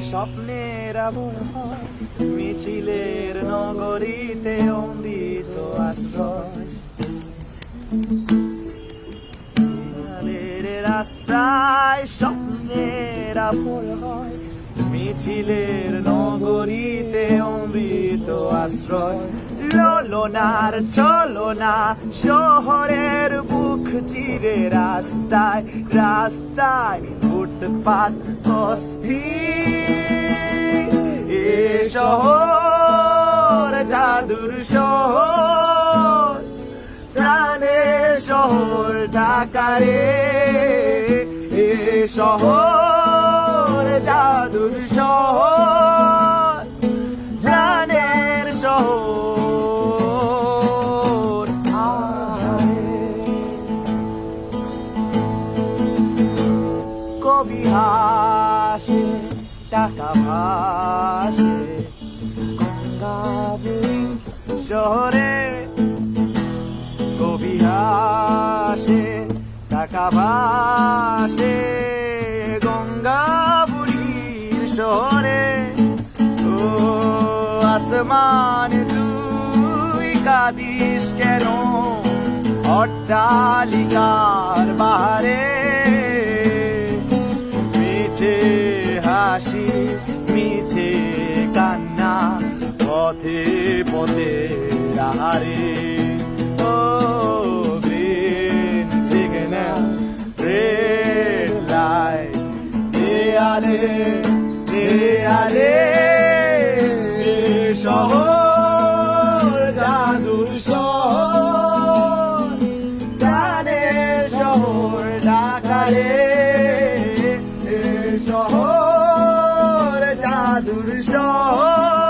স্বপ্নের আবহাওয়া মিছিলের নগরীতে অমৃত আশ্রয় রাস্তায় স্বপ্নের আবহাওয়া মিছিলের নগরীতে অমৃত আশ্রয় ললনার চলনা শহরের বুক চিরে রাস্তায় রাস্তায় ফুটপাত অস্থির এ শহর জাদুর শহর প্রাণের শহর ঢাকারে এ শহর জাদুর শহর প্রাণের শহর কবি হাসে টাকা ভাসে গঙ্গাবুড়ি শহরে কবি হাসে টাকা ভাসে গঙ্গাবুড়ির শহরে ও আসমান তুই কাঁদিস কেন অট্টালিকার বাহারে মিছে হাসি মিছে কান্না পথে পথে আহারে ও গ্রিন সিগন্যাল রেড লাইট দেয়ালে দেয়ালে শহর জাদুর শহর প্রাণের শহর ঢাকারে শহর জাদুর শহর